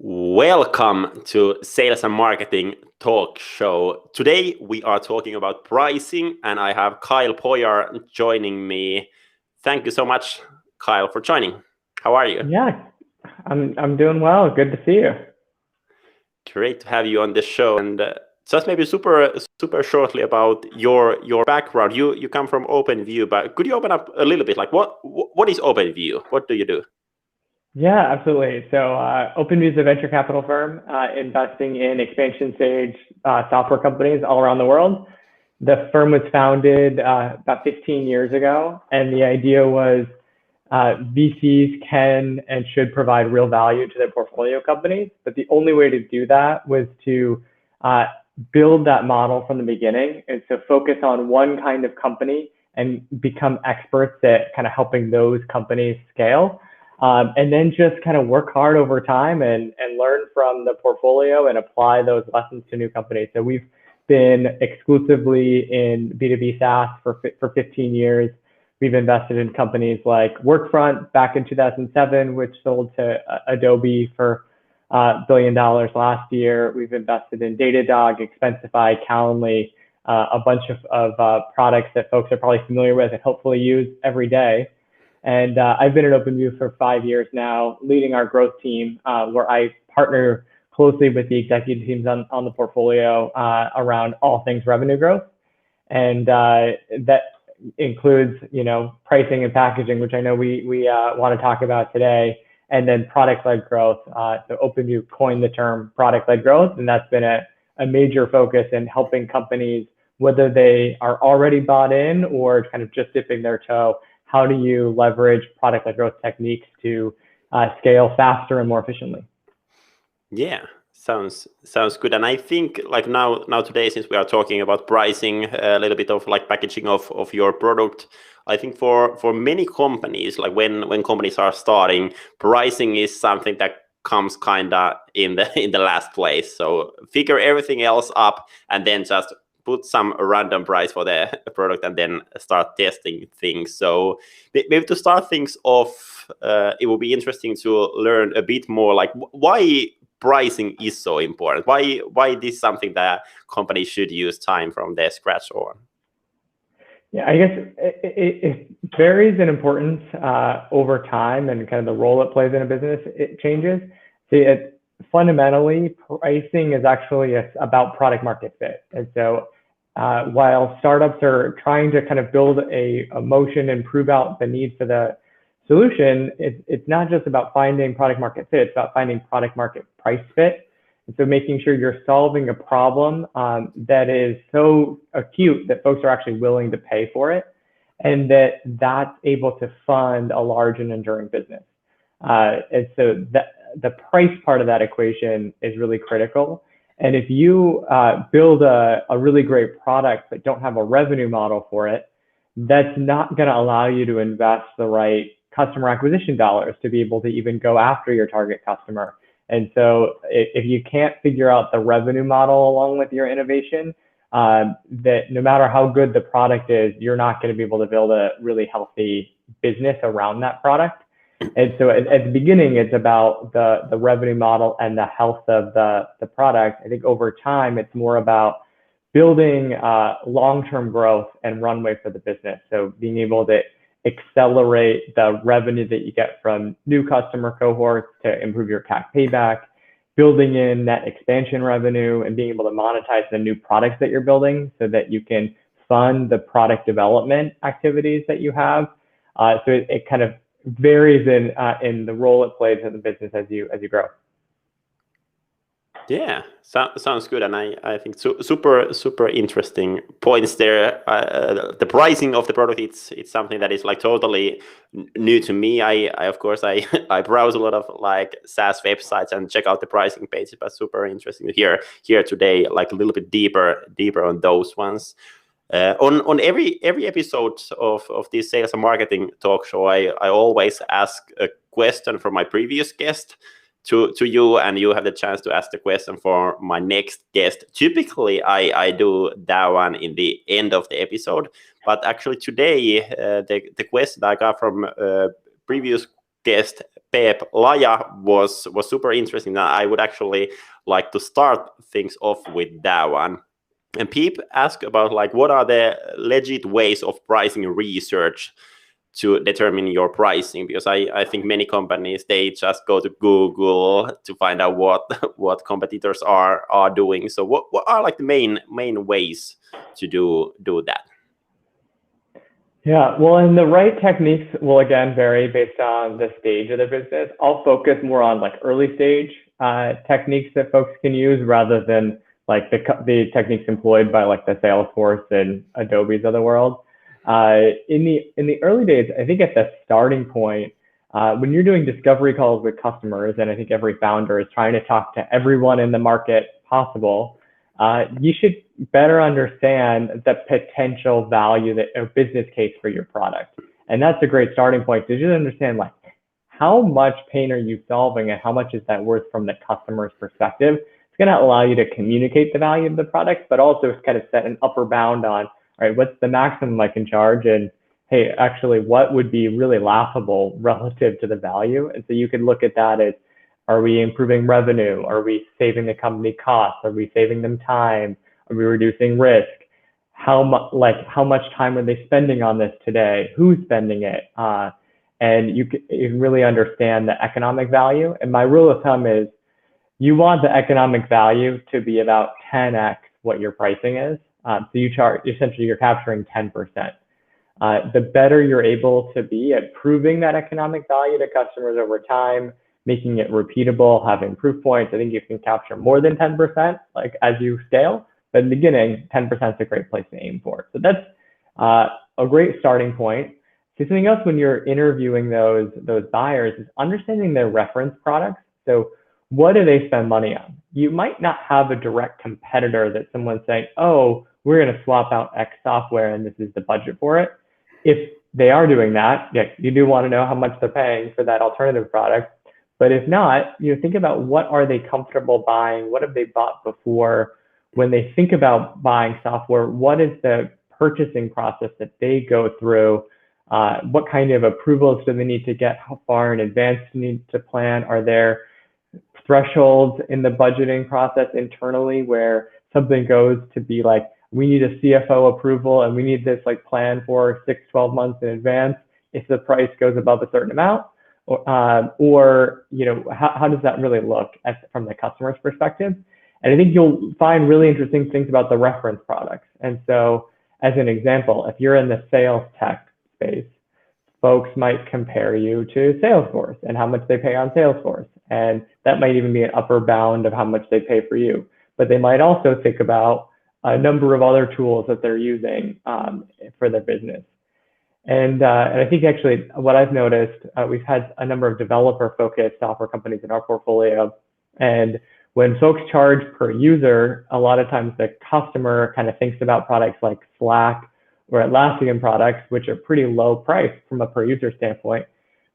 Welcome to Sales and Marketing Talk Show. Today we are talking about pricing, and I have Kyle Poyar joining me. Thank you so much, Kyle, for joining. How are you? Yeah, I'm doing well. Good to see you. Great to have you on the show. And just maybe super shortly about your background. You come from OpenView, but could you open up a little bit? Like what is OpenView? What do you do? Yeah, absolutely. So OpenView is a venture capital firm investing in expansion stage software companies all around the world. The firm was founded about 15 years ago, and the idea was VCs can and should provide real value to their portfolio companies, but the only way to do that was to build that model from the beginning, and so focus on one kind of company and become experts at kind of helping those companies scale. And then just kind of work hard over time and learn from the portfolio and apply those lessons to new companies. So we've been exclusively in B2B SaaS for 15 years. We've invested in companies like Workfront back in 2007, which sold to Adobe for $1 billion last year. We've invested in Datadog, Expensify, Calendly, a bunch of products that folks are probably familiar with and hopefully use every day. And I've been at OpenView for 5 years now, leading our growth team, where I partner closely with the executive teams on the portfolio around all things revenue growth. And that includes, pricing and packaging, which I know we want to talk about today, and then product-led growth. So OpenView coined the term product-led growth, and that's been a major focus in helping companies, whether they are already bought in or kind of just dipping their toe. How do you leverage product-led growth techniques to scale faster and more efficiently? Yeah, sounds good. And I think like now today, since we are talking about pricing, a little bit of like packaging of your product, I think for many companies, like when companies are starting, pricing is something that comes kind of in the last place. So figure everything else up and then just put some random price for the product and then start testing things. So maybe to start things off, it will be interesting to learn a bit more like why pricing is so important. Why this is something that companies should use time from their scratch on. Yeah, I guess it varies in importance over time, and kind of the role it plays in a business, it changes. See, fundamentally, pricing is actually about product market fit. And so while startups are trying to kind of build a motion and prove out the need for the solution, it's not just about finding product market fit, it's about finding product market price fit. And so making sure you're solving a problem that is so acute that folks are actually willing to pay for it, and that's able to fund a large and enduring business. And so the price part of that equation is really critical. And if you build a really great product but don't have a revenue model for it, that's not going to allow you to invest the right customer acquisition dollars to be able to even go after your target customer. And so if you can't figure out the revenue model along with your innovation, that no matter how good the product is, you're not going to be able to build a really healthy business around that product. And so at the beginning, it's about the revenue model and the health of the product. I think over time, it's more about building long-term growth and runway for the business. So being able to accelerate the revenue that you get from new customer cohorts to improve your CAC payback, building in that expansion revenue, and being able to monetize the new products that you're building so that you can fund the product development activities that you have. So it kind of varies in the role it plays in the business as you grow. Yeah, sounds good, and I think super interesting points there. The pricing of the product, it's something that is like totally new to me. I of course I browse a lot of like SaaS websites and check out the pricing pages, but super interesting to hear today like a little bit deeper on those ones. On every episode of this sales and marketing talk show, I always ask a question from my previous guest to you, and you have the chance to ask the question for my next guest. Typically, I do that one in the end of the episode, but actually today, the question I got from previous guest Pep Laya was super interesting. I would actually like to start things off with that one. And Pep asked about like what are the legit ways of pricing research to determine your pricing, because I think many companies, they just go to Google to find out what competitors are doing. So what are like the main ways to do that? Yeah, well, and the right techniques will again vary based on the stage of the business. I'll focus more on like early stage techniques that folks can use rather than like the techniques employed by like the Salesforce and Adobe's of the world. In the early days, I think at the starting point, when you're doing discovery calls with customers, and I think every founder is trying to talk to everyone in the market possible, you should better understand the potential value that a business case for your product. And that's a great starting point to just understand like how much pain are you solving and how much is that worth from the customer's perspective. It's going to allow you to communicate the value of the product, but also kind of set an upper bound on, all right, what's the maximum I can charge? And hey, actually, what would be really laughable relative to the value? And so you can look at that as, are we improving revenue? Are we saving the company costs? Are we saving them time? Are we reducing risk? How much time are they spending on this today? Who's spending it? And you can really understand the economic value. And my rule of thumb is you want the economic value to be about 10x what your pricing is. So you charge, essentially you're capturing 10%. The better you're able to be at proving that economic value to customers over time, making it repeatable, having proof points, I think you can capture more than 10% like as you scale. But in the beginning, 10% is a great place to aim for. So that's a great starting point. So something else when you're interviewing those buyers is understanding their reference products. So what do they spend money on? You might not have a direct competitor that someone's saying, oh, we're going to swap out X software and this is the budget for it. If they are doing that, yeah, you do want to know how much they're paying for that alternative product. But if not, think about what are they comfortable buying? What have they bought before? When they think about buying software, what is the purchasing process that they go through? What kind of approvals do they need to get? How far in advance do they need to plan? Are there thresholds in the budgeting process internally where something goes to be like, we need a CFO approval and we need this like plan for 6-12 months in advance if the price goes above a certain amount? Or how does that really look from the customer's perspective? And I think you'll find really interesting things about the reference products. And so as an example, if you're in the sales tech space, folks might compare you to Salesforce and how much they pay on Salesforce. And that might even be an upper bound of how much they pay for you. But they might also think about a number of other tools that they're using for their business. And I think actually what I've noticed, we've had a number of developer-focused software companies in our portfolio. And when folks charge per user, a lot of times the customer kind of thinks about products like Slack or Atlassian products, which are pretty low price from a per user standpoint.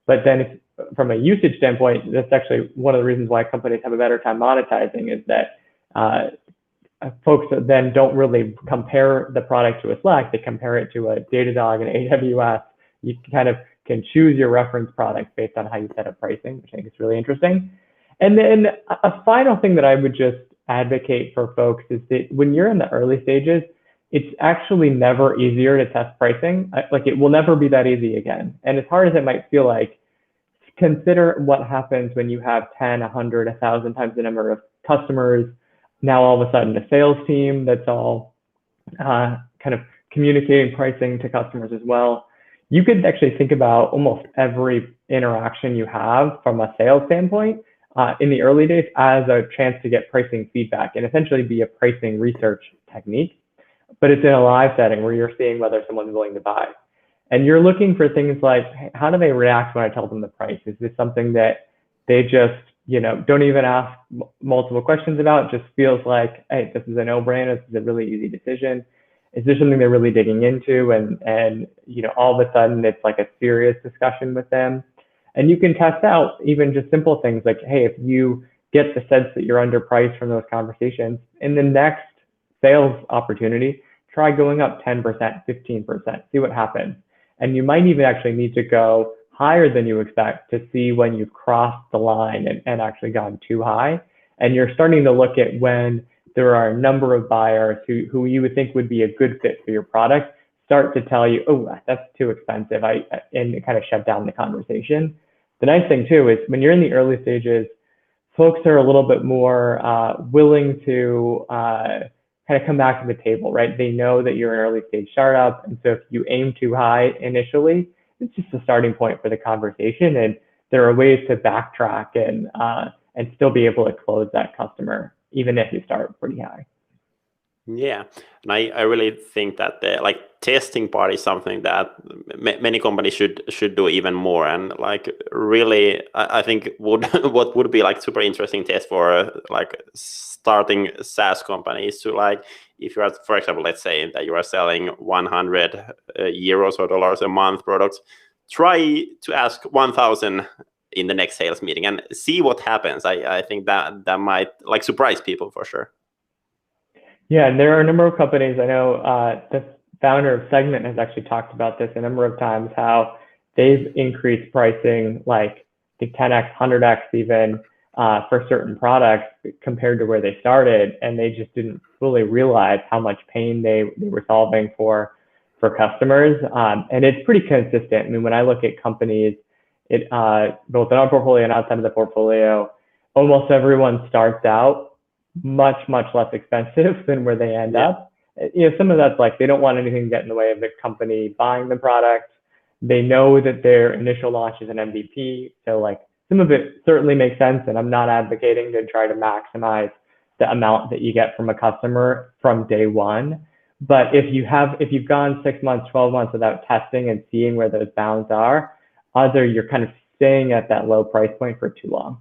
But then from a usage standpoint, that's actually one of the reasons why companies have a better time monetizing is that folks then don't really compare the product to a Slack. They compare it to a Datadog and AWS. You kind of can choose your reference product based on how you set up pricing, which I think is really interesting. And then a final thing that I would just advocate for folks is that when you're in the early stages, it's actually never easier to test pricing. Like it will never be that easy again. And as hard as it might feel like, consider what happens when you have 10, 100, 1,000 times the number of customers. Now all of a sudden a sales team that's all kind of communicating pricing to customers as well. You could actually think about almost every interaction you have from a sales standpoint in the early days as a chance to get pricing feedback and essentially be a pricing research technique. But it's in a live setting where you're seeing whether someone's willing to buy. And you're looking for things like, hey, how do they react when I tell them the price? Is this something that they just don't even ask multiple questions about, just feels like, hey, this is a no-brainer, this is a really easy decision? Is there something they're really digging into? And all of a sudden it's like a serious discussion with them. And you can test out even just simple things like, hey, if you get the sense that you're underpriced from those conversations, in the next sales opportunity, try going up 10%, 15%, see what happens. And you might even actually need to go higher than you expect to see when you've crossed the line and actually gone too high. And you're starting to look at when there are a number of buyers who you would think would be a good fit for your product, start to tell you, oh, that's too expensive, and kind of shut down the conversation. The nice thing too is when you're in the early stages, folks are a little bit more willing to kind of come back to the table, right? They know that you're an early stage startup. And so if you aim too high initially, it's just a starting point for the conversation. And there are ways to backtrack and still be able to close that customer, even if you start pretty high. Yeah, and I really think that the like testing part is something that many companies should do even more. And like really, I think what would be like super interesting test for like starting SaaS companies to like, if you are, for example, let's say that you are selling 100 euros or dollars a month products, try to ask 1,000 in the next sales meeting and see what happens. I think that might like surprise people for sure. Yeah, and there are a number of companies. I know the founder of Segment has actually talked about this a number of times, how they've increased pricing like the 10x, 100x even for certain products compared to where they started, and they just didn't fully realize how much pain they were solving for customers. And it's pretty consistent. I mean, when I look at companies, both in our portfolio and outside of the portfolio, almost everyone starts out much less expensive than where they end up. You know, some of that's like they don't want anything to get in the way of the company buying the product. They know that their initial launch is an MVP, so like some of it certainly makes sense, and I'm not advocating to try to maximize the amount that you get from a customer from day one. But if you've gone 6 months, 12 months without testing and seeing where those bounds are, odds are you're kind of staying at that low price point for too long.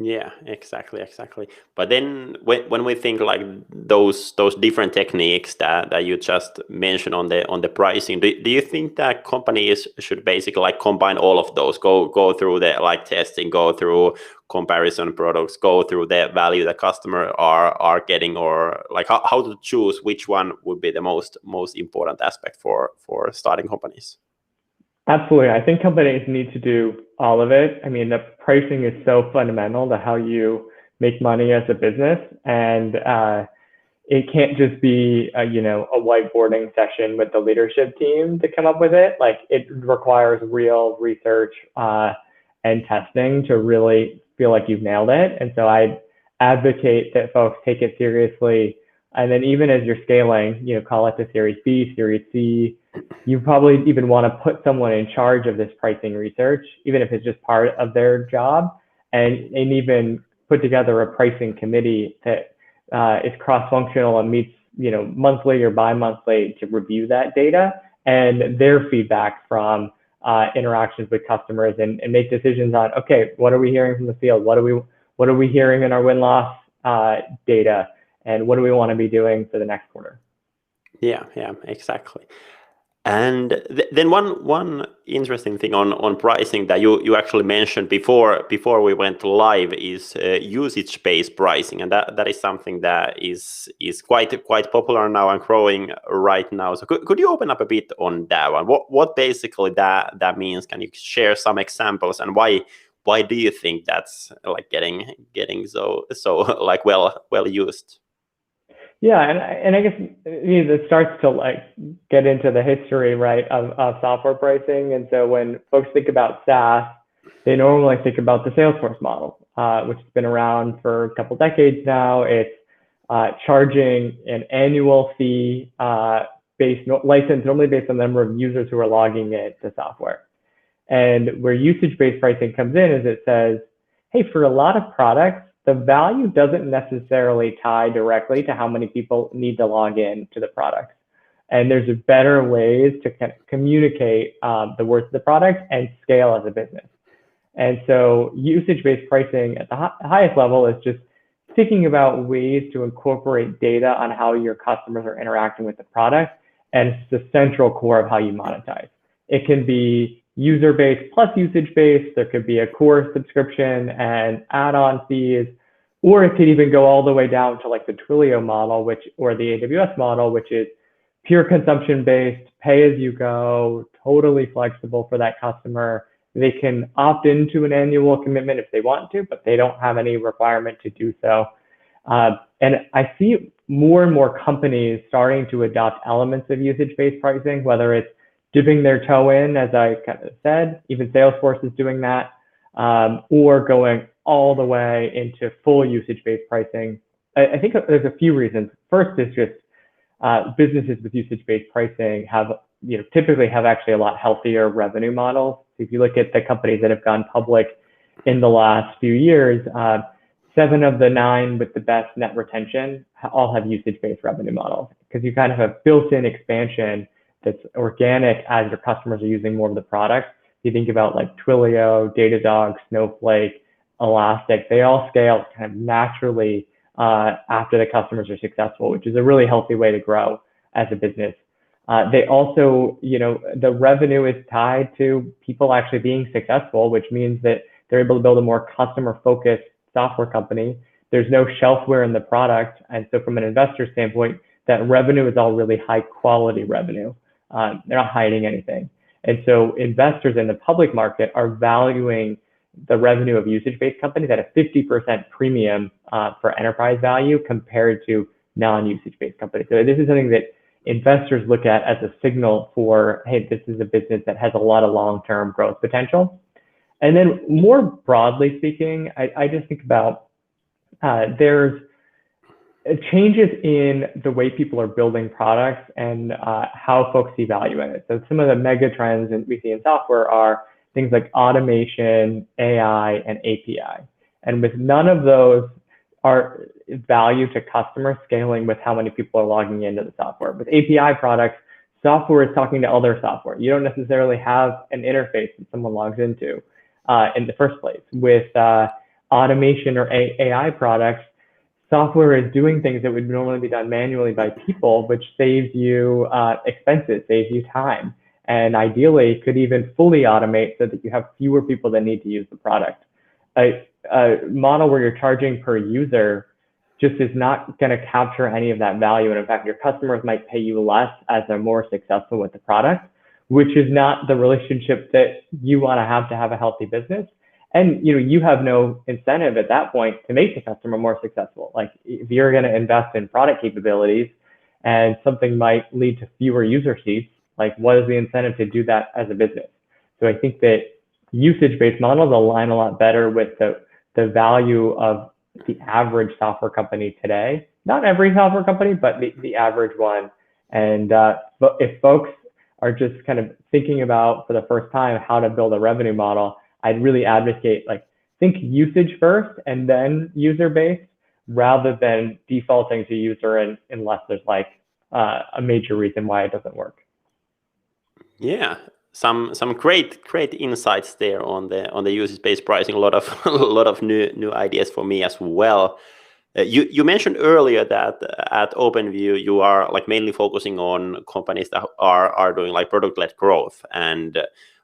Yeah, exactly. But then when we think like those different techniques that you just mentioned on the pricing, do you think that companies should basically like combine all of those, go through the like testing, go through comparison products, go through the value the customer are getting, or like how to choose which one would be the most important aspect for starting companies? Absolutely. I think companies need to do all of it. I mean, the pricing is so fundamental to how you make money as a business. And it can't just be a whiteboarding session with the leadership team to come up with it. Like it requires real research and testing to really feel like you've nailed it. And so I advocate that folks take it seriously. And then even as you're scaling, call it the Series B, Series C, you probably even want to put someone in charge of this pricing research, even if it's just part of their job, and even put together a pricing committee that is cross-functional and meets, monthly or bi-monthly to review that data and their feedback from interactions with customers and make decisions on, okay, what are we hearing from the field? What are we hearing in our win-loss data? And what do we want to be doing for the next quarter? Yeah, exactly. And then one interesting thing on pricing that you actually mentioned before we went live is usage-based pricing, and that is something that is quite popular now and growing right now. So could you open up a bit on that one? What basically that means? Can you share some examples, and why do you think that's like getting so like well used? Yeah, and I guess it starts to like get into the history, right, of software pricing. And so when folks think about SaaS, they normally think about the Salesforce model, which has been around for a couple decades now. It's charging an annual fee based license, normally based on the number of users who are logging in to software. And where usage-based pricing comes in is it says, hey, for a lot of products, the value doesn't necessarily tie directly to how many people need to log in to the product. And there's better ways to communicate the worth of the product and scale as a business. And so usage-based pricing at the highest level is just thinking about ways to incorporate data on how your customers are interacting with the product. And it's the central core of how you monetize. It can be user-based plus usage-based. There could be a core subscription and add-on fees, or it could even go all the way down to like the Twilio model, or the AWS model, which is pure consumption based, pay as you go, totally flexible for that customer. They can opt into an annual commitment if they want to, but they don't have any requirement to do so. And I see more and more companies starting to adopt elements of usage-based pricing, whether it's dipping their toe in, as I kind of said, even Salesforce is doing that, or going all the way into full usage-based pricing. I think there's a few reasons. First is just businesses with usage-based pricing have, typically have actually a lot healthier revenue models. If you look at the companies that have gone public in the last few years, 7 of the 9 with the best net retention all have usage-based revenue models, because you kind of have built-in expansion that's organic as your customers are using more of the product. You think about like Twilio, Datadog, Snowflake, Elastic, they all scale kind of naturally after the customers are successful, which is a really healthy way to grow as a business. They also, the revenue is tied to people actually being successful, which means that they're able to build a more customer-focused software company. There's no shelfware in the product. And so from an investor standpoint, that revenue is all really high quality revenue. They're not hiding anything. And so investors in the public market are valuing the revenue of usage-based companies at a 50% premium for enterprise value compared to non-usage-based companies. So this is something that investors look at as a signal for, hey, this is a business that has a lot of long-term growth potential. And then more broadly speaking, I just think about there's changes in the way people are building products and how folks see value in it. So some of the mega trends that we see in software are things like automation, AI, and API. And with none of those are value to customer scaling with how many people are logging into the software. With API products, software is talking to other software. You don't necessarily have an interface that someone logs into in the first place. With automation or AI products, software is doing things that would normally be done manually by people, which saves you expenses, saves you time, and ideally could even fully automate so that you have fewer people that need to use the product. A model where you're charging per user just is not going to capture any of that value. And in fact, your customers might pay you less as they're more successful with the product, which is not the relationship that you want to have a healthy business. And you have no incentive at that point to make the customer more successful. Like if you're going to invest in product capabilities and something might lead to fewer user seats, like what is the incentive to do that as a business? So I think that usage-based models align a lot better with the value of the average software company today. Not every software company, but the average one. And but if folks are just kind of thinking about for the first time how to build a revenue model, I'd really advocate think usage first and then user-based rather than defaulting to user unless there's a major reason why it doesn't work. Yeah, some great insights there on the usage-based pricing. A lot of new ideas for me as well. You mentioned earlier that at OpenView you are mainly focusing on companies that are doing product-led growth, and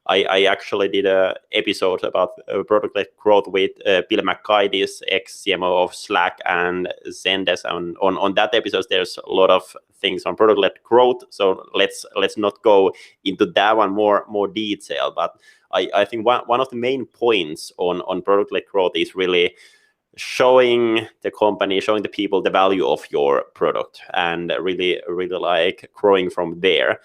I actually did a episode about product-led growth with Bill McKiddis, ex-CMO of Slack and Zendesk. On that episode, there's a lot of things on product-led growth. So let's not go into that one more detail. But I think one of the main points on product-led growth is really showing the company, showing the people the value of your product, and really growing from there.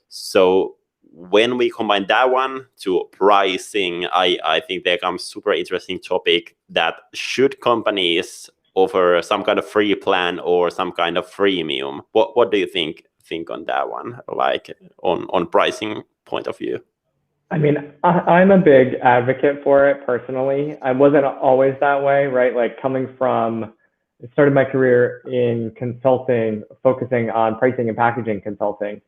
So when we combine that one to pricing, I think there comes super interesting topic that should companies offer some kind of free plan or some kind of freemium? What do you think on that one, on pricing point of view? I mean, I'm a big advocate for it personally. I wasn't always that way, right? I started my career in consulting, focusing on pricing and packaging consulting.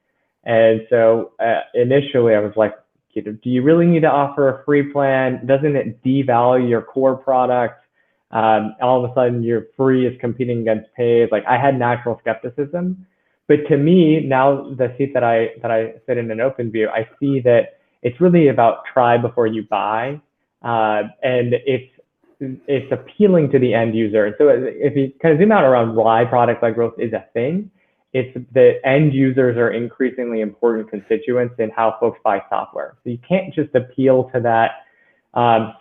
And so initially I was like, do you really need to offer a free plan? Doesn't it devalue your core product? All of a sudden your free is competing against paid. I had natural skepticism, but to me now, the seat that I sit in an OpenView, I see that it's really about try before you buy, and it's appealing to the end user. And so if you kind of zoom out around why product-led growth is a thing, it's that end users are increasingly important constituents in how folks buy software. So you can't just appeal to that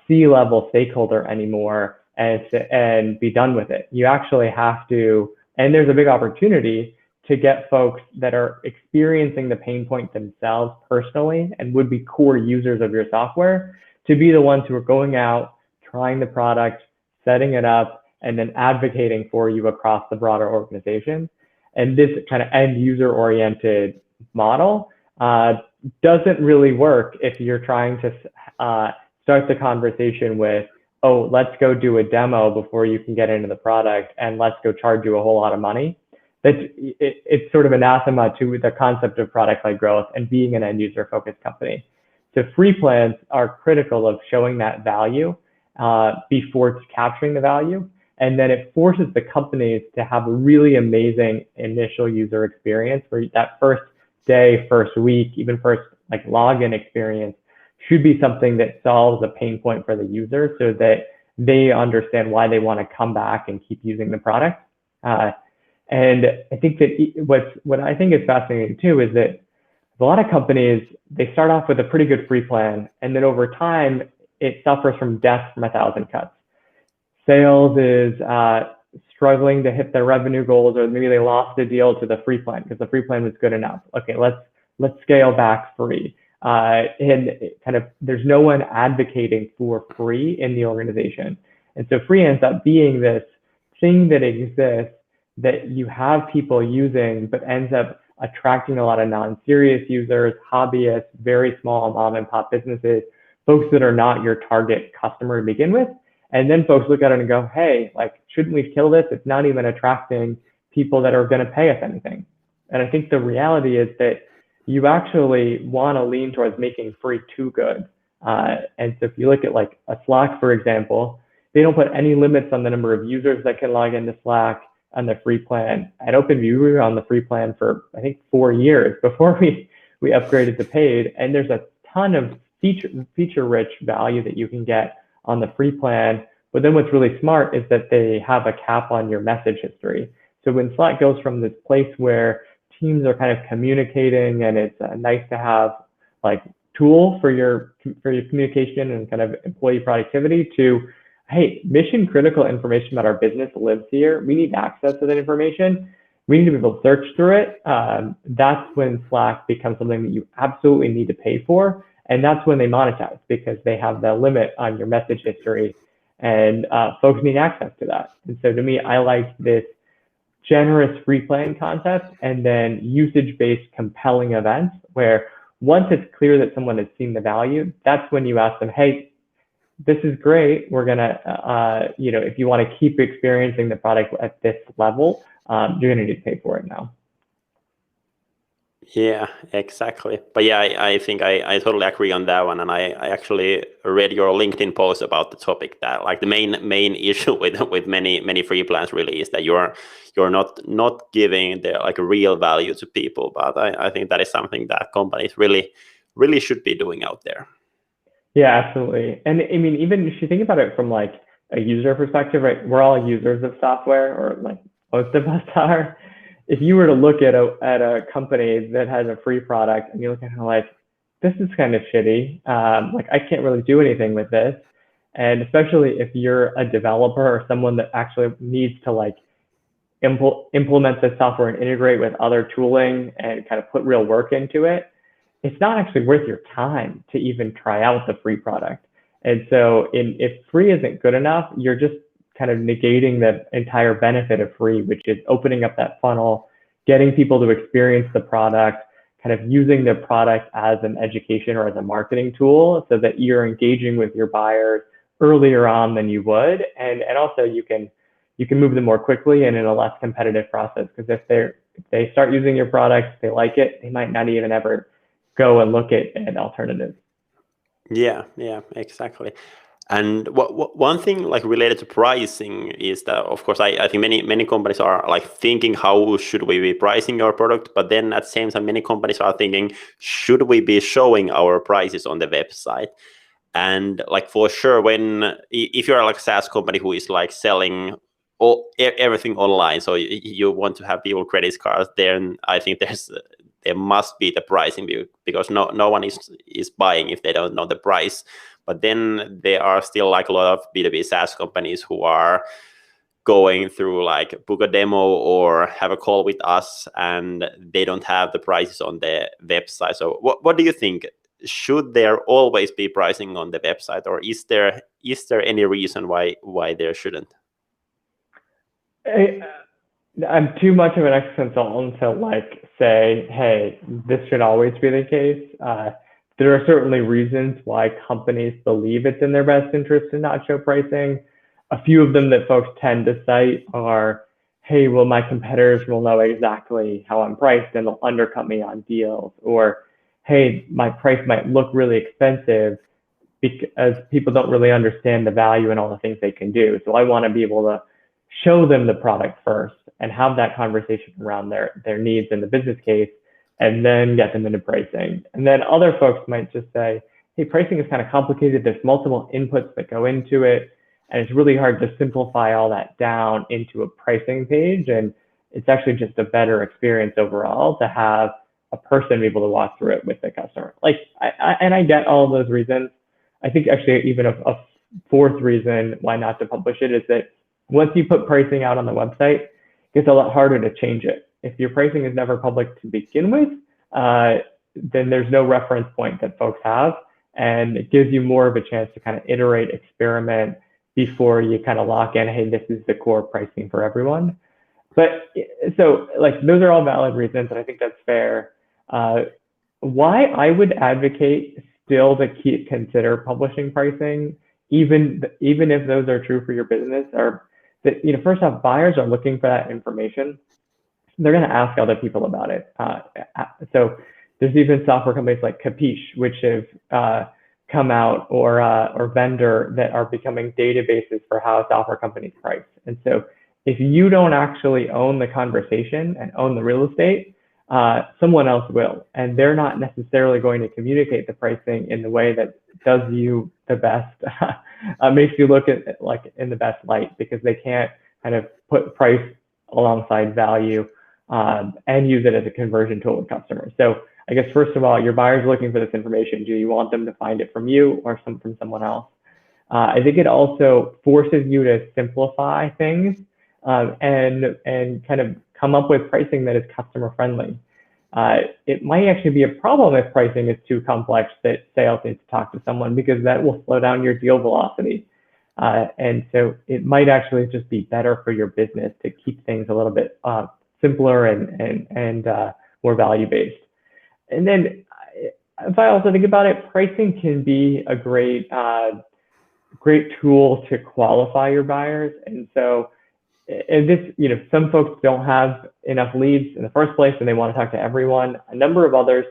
C-level stakeholder anymore and be done with it. You actually have to, and there's a big opportunity to get folks that are experiencing the pain point themselves personally and would be core users of your software to be the ones who are going out, trying the product, setting it up, and then advocating for you across the broader organization. And this kind of end user oriented model doesn't really work if you're trying to start the conversation with, oh, let's go do a demo before you can get into the product and let's go charge you a whole lot of money. It's sort of anathema to the concept of product-led growth and being an end user focused company. So free plans are critical of showing that value before capturing the value. And then it forces the companies to have a really amazing initial user experience where that first day, first week, even first like login experience should be something that solves a pain point for the user so that they understand why they want to come back and keep using the product. And I think that what I think is fascinating too is that a lot of companies, they start off with a pretty good free plan, and then over time, it suffers from death from 1,000 cuts. Sales is struggling to hit their revenue goals, or maybe they lost a deal to the free plan because the free plan was good enough. Okay, let's scale back free. And kind of there's no one advocating for free in the organization. And so free ends up being this thing that exists that you have people using, but ends up attracting a lot of non-serious users, hobbyists, very small mom and pop businesses, folks that are not your target customer to begin with. And then folks look at it and go, hey, like, shouldn't we kill this? It's not even attracting people that are going to pay us anything. And I think the reality is that you actually want to lean towards making free too good. And so if you look at like a Slack, for example, they don't put any limits on the number of users that can log into Slack on the free plan. At OpenView, we were on the free plan for, I think, 4 years before we upgraded to paid. And there's a ton of feature-rich value that you can get on the free plan. But then what's really smart is that they have a cap on your message history. So when Slack goes from this place where teams are kind of communicating and it's nice to have like tool for your communication and kind of employee productivity to, hey, mission critical information about our business lives here. We need access to that information. We need to be able to search through it. That's when Slack becomes something that you absolutely need to pay for. And that's when they monetize because they have the limit on your message history and folks need access to that. And so to me, I like this generous free plan concept and then usage-based compelling events where once it's clear that someone has seen the value, that's when you ask them, hey, this is great. We're gonna, if you want to keep experiencing the product at this level, you're gonna need to pay for it now. Yeah, exactly. But yeah, I think I totally agree on that one. And I actually read your LinkedIn post about the topic that like the main issue with many free plans really is that you're not giving the like real value to people. But I think that is something that companies really should be doing out there. Yeah, absolutely. And I mean, even if you think about it from like a user perspective, right? We're all users of software, or like most of us are. If you were to look at a company that has a free product and you look at it like, this is kind of shitty, like I can't really do anything with this. And especially if you're a developer or someone that actually needs to like implement the software and integrate with other tooling and kind of put real work into it, it's not actually worth your time to even try out the free product. And so if free isn't good enough, you're just kind of negating the entire benefit of free, which is opening up that funnel, getting people to experience the product, kind of using the product as an education or as a marketing tool so that you're engaging with your buyers earlier on than you would. And also you can move them more quickly and in a less competitive process, because if they start using your product, they like it, they might not even ever go and look at alternatives. Yeah, exactly. And one thing like related to pricing is that, of course, I think many companies are like thinking how should we be pricing our product, but then at the same time, many companies are thinking, should we be showing our prices on the website? And like for sure, if you're like a SaaS company who is like selling everything online. So you want to have people credit cards, then I think there must be the pricing, because no one is buying if they don't know the price. But then there are still like a lot of B2B SaaS companies who are going through like book a demo or have a call with us, and they don't have the prices on their website. So what do you think? Should there always be pricing on the website, or is there any reason why there shouldn't? I'm too much of an ex-consultant to like say, hey, this should always be the case. There are certainly reasons why companies believe it's in their best interest to not show pricing. A few of them that folks tend to cite are, hey, well, my competitors will know exactly how I'm priced and they'll undercut me on deals. Or, hey, my price might look really expensive because people don't really understand the value and all the things they can do. So I want to be able to show them the product first and have that conversation around their needs and the business case, and then get them into pricing. And then other folks might just say, hey, pricing is kind of complicated. There's multiple inputs that go into it, and it's really hard to simplify all that down into a pricing page. And it's actually just a better experience overall to have a person be able to walk through it with the customer. Like, I get all of those reasons. I think actually even a fourth reason why not to publish it is that once you put pricing out on the website, it gets a lot harder to change it. If your pricing is never public to begin with, then there's no reference point that folks have, and it gives you more of a chance to kind of iterate, experiment before you kind of lock in, hey, this is the core pricing for everyone. But so like those are all valid reasons, and I think that's fair. Why I would advocate still to consider publishing pricing, even if those are true for your business, are that, first off, buyers are looking for that information. They're going to ask other people about it. So there's even software companies like Capiche, which have come out, or Vendor, that are becoming databases for how software companies price. And so if you don't actually own the conversation and own the real estate, someone else will, and they're not necessarily going to communicate the pricing in the way that does you the best, makes you look at like in the best light, because they can't kind of put price alongside value and use it as a conversion tool with customers. So I guess first of all, your buyer's looking for this information. Do you want them to find it from you or from someone else? I think it also forces you to simplify things and kind of come up with pricing that is customer friendly. It might actually be a problem if pricing is too complex that sales needs to talk to someone, because that will slow down your deal velocity. And so it might actually just be better for your business to keep things a little bit simpler and more value-based. And then if I also think about it, pricing can be a great tool to qualify your buyers. And so, and this, some folks don't have enough leads in the first place and they want to talk to everyone. A number of others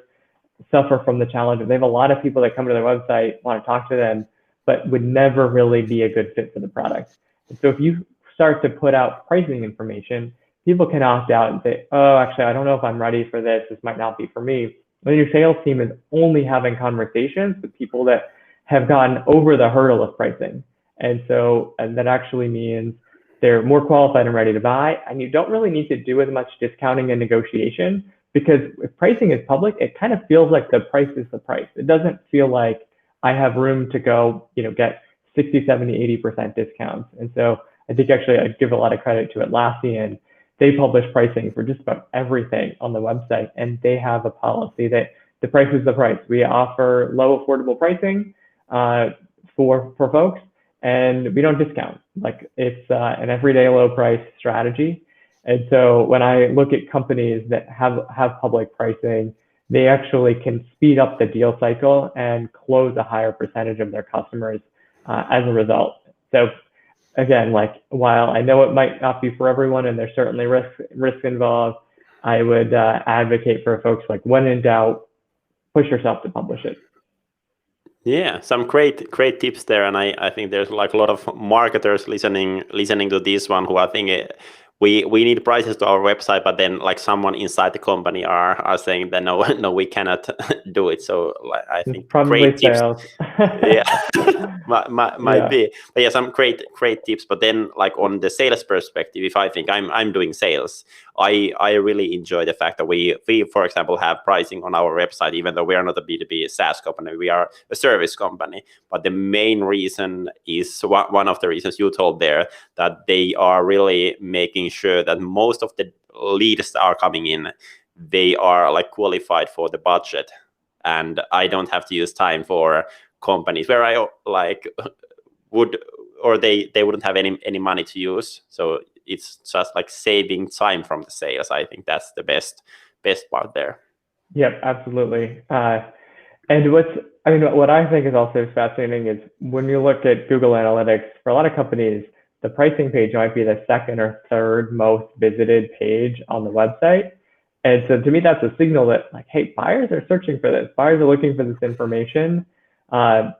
suffer from the challenge of they have a lot of people that come to their website, want to talk to them, but would never really be a good fit for the product. And so if you start to put out pricing information, people can opt out and say, oh, actually, I don't know if I'm ready for this. This might not be for me. When your sales team is only having conversations with people that have gotten over the hurdle of pricing. And that actually means they're more qualified and ready to buy, and you don't really need to do as much discounting and negotiation, because if pricing is public, it kind of feels like the price is the price. It doesn't feel like I have room to go, get 60, 70, 80% discounts. And so I think actually I'd give a lot of credit to Atlassian. They publish pricing for just about everything on the website, and they have a policy that the price is the price. We offer low affordable pricing for folks, and we don't discount. Like, it's an everyday low price strategy. And so when I look at companies that have public pricing, they actually can speed up the deal cycle and close a higher percentage of their customers as a result. So again, like, while I know it might not be for everyone and there's certainly risk involved, I would advocate for folks, like, when in doubt, push yourself to publish it. Yeah, some great tips there, and I think there's like a lot of marketers listening to this one who I think we need prices to our website, but then like someone inside the company are saying that no no we cannot do it. So like, I It's think probably great tips. sales. Yeah, might Yeah. be, but yeah, some great tips. But then like on the sales perspective, if I think I'm doing sales, I really enjoy the fact that we for example have pricing on our website, even though we are not a B2B SaaS company, we are a service company. But the main reason is one of the reasons you told there, that they are really making sure that most of the leads that are coming in, they are like qualified for the budget, and I don't have to use time for companies where I like would, or they wouldn't have any money to use. So it's just like saving time from the sales. I think that's the best part there. Yep, absolutely. And what I think is also fascinating is when you look at Google Analytics, for a lot of companies, the pricing page might be the second or third most visited page on the website. And so to me, that's a signal that like, hey, buyers are searching for this. Buyers are looking for this information. I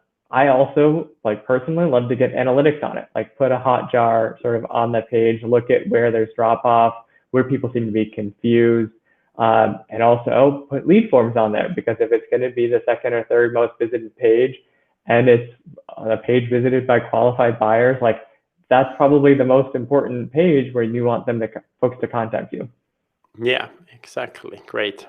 also like personally love to get analytics on it, like put a hot jar sort of on the page, look at where there's drop off, where people seem to be confused. And also put lead forms on there, because if it's going to be the second or third most visited page and it's a page visited by qualified buyers, like that's probably the most important page where you want them to folks to contact you. Yeah, exactly. Great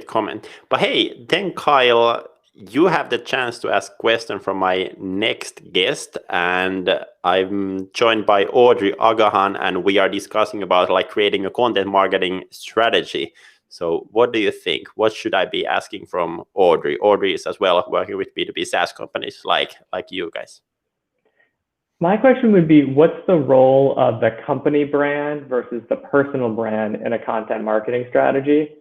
comment. But hey, then Kyle, you have the chance to ask question from my next guest, and I'm joined by Audrey Agahan, and we are discussing about like creating a content marketing strategy. So what do you think? What should I be asking from Audrey? Audrey is as well working with B2B SaaS companies like you guys. My question would be, what's the role of the company brand versus the personal brand in a content marketing strategy?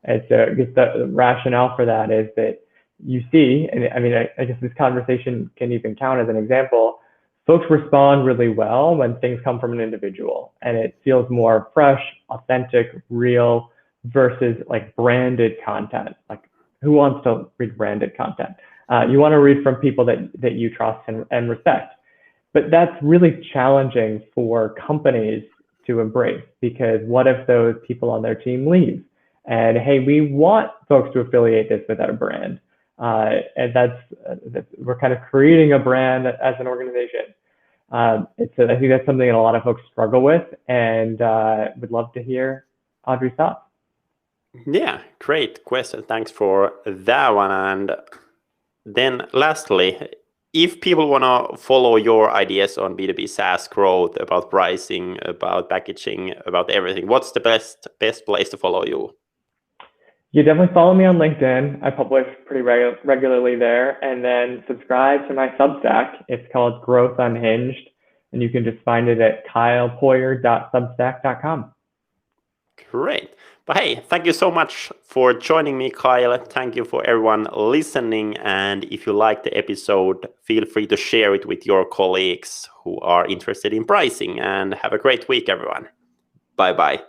And so I guess the rationale for that is that you see, and I mean, I guess this conversation can even count as an example, folks respond really well when things come from an individual and it feels more fresh, authentic, real versus like branded content. Like who wants to read branded content? You want to read from people that you trust and respect. But that's really challenging for companies to embrace, because what if those people on their team leave? And hey, we want folks to affiliate this with our brand. And we're kind of creating a brand as an organization. I think that's something that a lot of folks struggle with, and would love to hear Audrey's thoughts. Yeah, great question. Thanks for that one. And then lastly, if people want to follow your ideas on B2B SaaS growth, about pricing, about packaging, about everything, what's the best place to follow you? You definitely follow me on LinkedIn. I publish pretty regularly there. And then subscribe to my Substack. It's called Growth Unhinged. And you can just find it at kylepoyar.substack.com. Great. But hey, thank you so much for joining me, Kyle. Thank you for everyone listening. And if you like the episode, feel free to share it with your colleagues who are interested in pricing. And have a great week, everyone. Bye-bye.